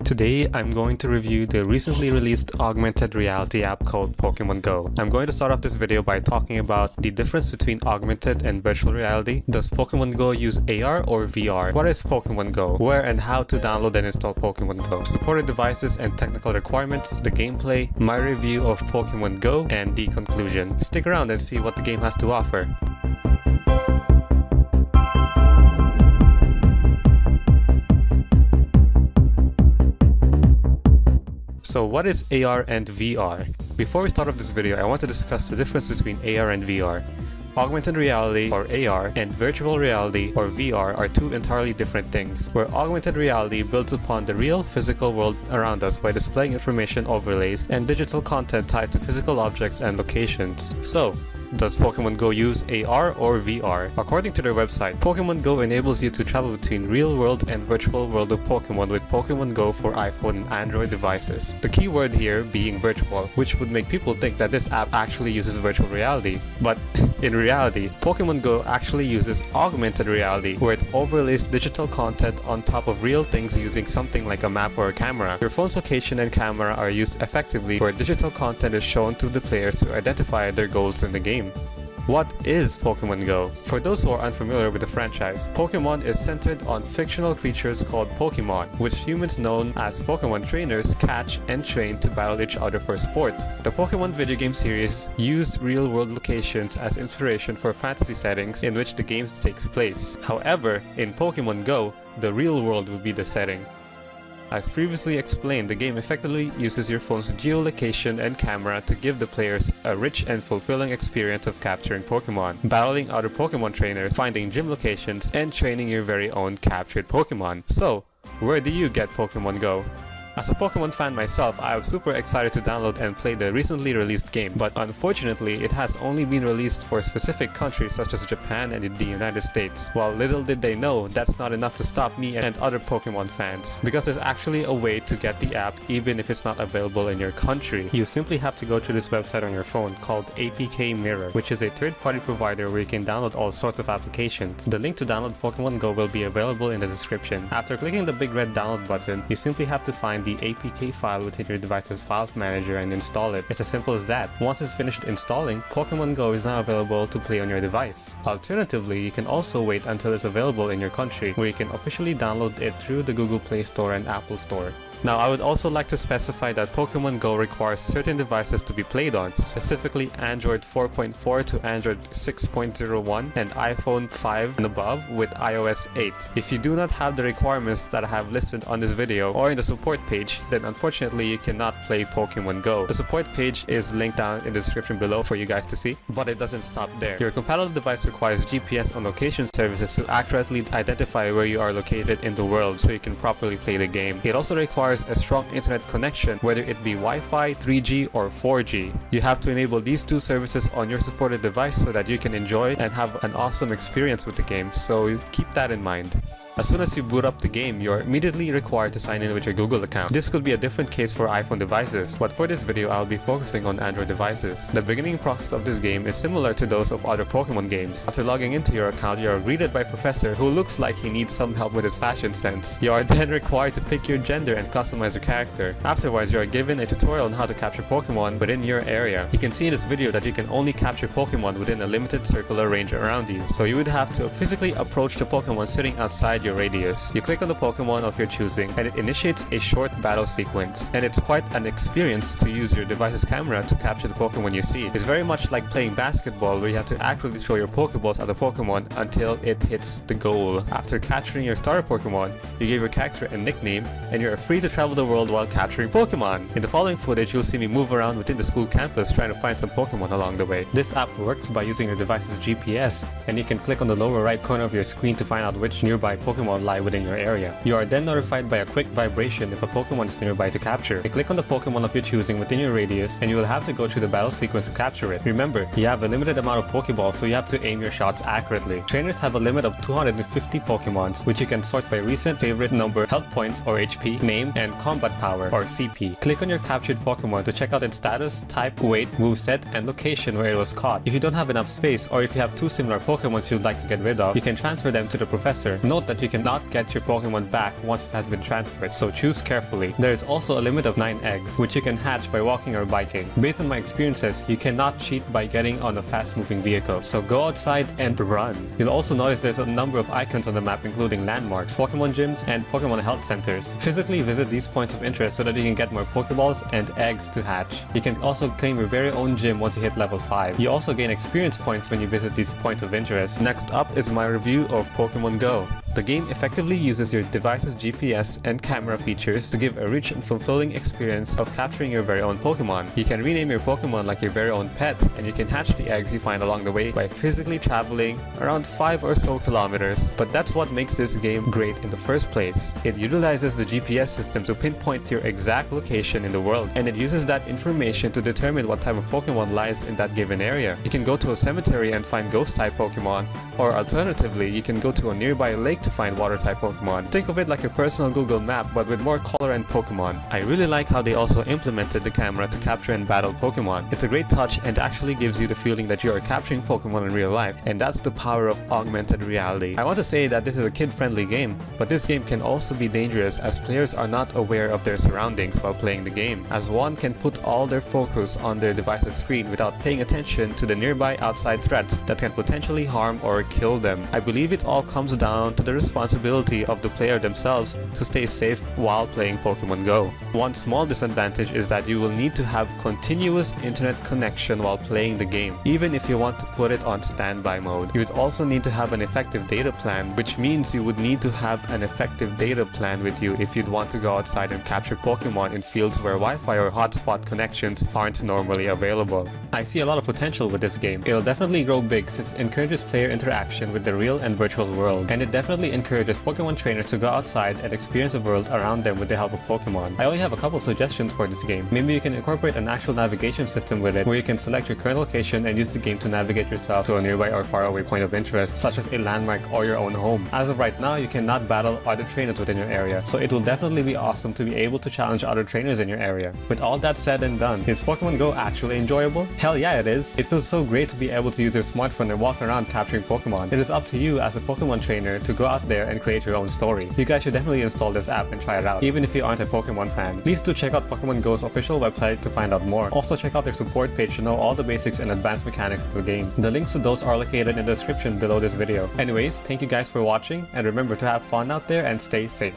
Today, I'm going to review the recently released augmented reality app called Pokemon Go. I'm going to start off this video by talking about the difference between augmented and virtual reality. Does Pokemon Go use AR or VR? What is Pokemon Go? Where and how to download and install Pokemon Go? Supported devices and technical requirements, the gameplay, my review of Pokemon Go, and the conclusion. Stick around and see what the game has to offer. So what is AR and VR? Before we start off this video, I want to discuss the difference between AR and VR. Augmented reality, or AR, and virtual reality, or VR, are two entirely different things, where augmented reality builds upon the real physical world around us by displaying information overlays and digital content tied to physical objects and locations. So, does Pokemon Go use AR or VR? According to their website, Pokemon Go enables you to travel between real-world and virtual world of Pokemon with Pokemon Go for iPhone and Android devices. The key word here being virtual, which would make people think that this app actually uses virtual reality. But in reality, Pokemon Go actually uses augmented reality, where it overlays digital content on top of real things using something like a map or a camera. Your phone's location and camera are used effectively, where digital content is shown to the players to identify their goals in the game. What is Pokemon Go? For those who are unfamiliar with the franchise, Pokemon is centered on fictional creatures called Pokemon, which humans known as Pokemon trainers catch and train to battle each other for sport. The Pokemon video game series used real-world locations as inspiration for fantasy settings in which the game takes place. However, in Pokemon Go, the real world will be the setting. As previously explained, the game effectively uses your phone's geolocation and camera to give the players a rich and fulfilling experience of capturing Pokemon, battling other Pokemon trainers, finding gym locations, and training your very own captured Pokemon. So, where do you get Pokemon Go? As a Pokemon fan myself, I was super excited to download and play the recently released game, but unfortunately it has only been released for specific countries such as Japan and the United States. While little did they know, that's not enough to stop me and other Pokemon fans, because there's actually a way to get the app even if it's not available in your country. You simply have to go to this website on your phone called APK Mirror, which is a third-party provider where you can download all sorts of applications. The link to download Pokemon Go will be available in the description. After clicking the big red download button, you simply have to find the APK file within your device's files manager and install it. It's as simple as that. Once it's finished installing, Pokemon Go is now available to play on your device. Alternatively, you can also wait until it's available in your country, where you can officially download it through the Google Play Store and Apple Store. Now, I would also like to specify that Pokemon Go requires certain devices to be played on, specifically Android 4.4 to Android 6.01 and iPhone 5 and above with iOS 8. If you do not have the requirements that I have listed on this video or in the support page, then unfortunately you cannot play Pokemon Go. The support page is linked down in the description below for you guys to see, but it doesn't stop there. Your compatible device requires GPS and location services to accurately identify where you are located in the world so you can properly play the game. It also requires a strong internet connection, whether it be Wi-Fi, 3G, or 4G. You have to enable these two services on your supported device so that you can enjoy and have an awesome experience with the game, so keep that in mind. As soon as you boot up the game, you are immediately required to sign in with your Google account. This could be a different case for iPhone devices, but for this video I'll be focusing on Android devices. The beginning process of this game is similar to those of other Pokemon games. After logging into your account, you are greeted by a professor who looks like he needs some help with his fashion sense. You are then required to pick your gender and customize your character. Afterwards, you are given a tutorial on how to capture Pokemon within your area. You can see in this video that you can only capture Pokemon within a limited circular range around you, so you would have to physically approach the Pokemon sitting outside your radius. You click on the Pokemon of your choosing and it initiates a short battle sequence, and it's quite an experience to use your device's camera to capture the Pokemon you see. It's very much like playing basketball, where you have to accurately throw your Pokeballs at the Pokemon until it hits the goal. After capturing your starter Pokemon, you give your character a nickname and you're free to travel the world while capturing Pokemon. In the following footage, you'll see me move around within the school campus trying to find some Pokemon along the way. This app works by using your device's GPS, and you can click on the lower right corner of your screen to find out which nearby Pokemon lie within your area. You are then notified by a quick vibration if a Pokemon is nearby to capture. You click on the Pokemon of your choosing within your radius, and you will have to go through the battle sequence to capture it. Remember, you have a limited amount of Pokeballs, so you have to aim your shots accurately. Trainers have a limit of 250 Pokemons, which you can sort by recent favorite number, health points or HP, name, and combat power or CP. Click on your captured Pokemon to check out its status, type, weight, moveset, and location where it was caught. If you don't have enough space, or if you have two similar Pokemons you'd like to get rid of, you can transfer them to the professor. Note that that you cannot get your Pokemon back once it has been transferred, so choose carefully. There is also a limit of 9 eggs, which you can hatch by walking or biking. Based on my experiences, you cannot cheat by getting on a fast-moving vehicle, so go outside and run. You'll also notice there's a number of icons on the map including landmarks, Pokemon gyms, and Pokemon health centers. Physically visit these points of interest so that you can get more Pokeballs and eggs to hatch. You can also claim your very own gym once you hit level 5. You also gain experience points when you visit these points of interest. Next up is my review of Pokemon Go. The game effectively uses your device's GPS and camera features to give a rich and fulfilling experience of capturing your very own Pokemon. You can rename your Pokemon like your very own pet, and you can hatch the eggs you find along the way by physically traveling around 5 or so kilometers. But that's what makes this game great in the first place. It utilizes the GPS system to pinpoint your exact location in the world, and it uses that information to determine what type of Pokemon lies in that given area. You can go to a cemetery and find ghost-type Pokemon, or alternatively, you can go to a nearby lake to find water-type Pokemon. Think of it like a personal Google map, but with more color and Pokemon. I really like how they also implemented the camera to capture and battle Pokemon. It's a great touch and actually gives you the feeling that you are capturing Pokemon in real life, and that's the power of augmented reality. I want to say that this is a kid-friendly game, but this game can also be dangerous as players are not aware of their surroundings while playing the game, as one can put all their focus on their device's screen without paying attention to the nearby outside threats that can potentially harm or kill them. I believe it all comes down to the responsibility of the player themselves to stay safe while playing Pokemon Go. One small disadvantage is that you will need to have continuous internet connection while playing the game, even if you want to put it on standby mode. You would also need to have an effective data plan, which means you would need to have an effective data plan with you if you'd want to go outside and capture Pokemon in fields where Wi-Fi or hotspot connections aren't normally available. I see a lot of potential with this game. It'll definitely grow big since it encourages player interaction with the real and virtual world, and it definitely encourages Pokemon trainers to go outside and experience the world around them with the help of Pokemon. I only have a couple suggestions for this game. Maybe you can incorporate an actual navigation system with it, where you can select your current location and use the game to navigate yourself to a nearby or faraway point of interest, such as a landmark or your own home. As of right now, you cannot battle other trainers within your area, so it will definitely be awesome to be able to challenge other trainers in your area. With all that said and done, is Pokemon Go actually enjoyable? Hell yeah, it is! It feels so great to be able to use your smartphone and walk around capturing Pokemon. It is up to you as a Pokemon trainer to go out there and create your own story. You guys should definitely install this app and try it out, even if you aren't a Pokemon fan. Please do check out Pokemon Go's official website to find out more. Also check out their support page to know all the basics and advanced mechanics of the game. The links to those are located in the description below this video. Anyways, thank you guys for watching, and remember to have fun out there and stay safe.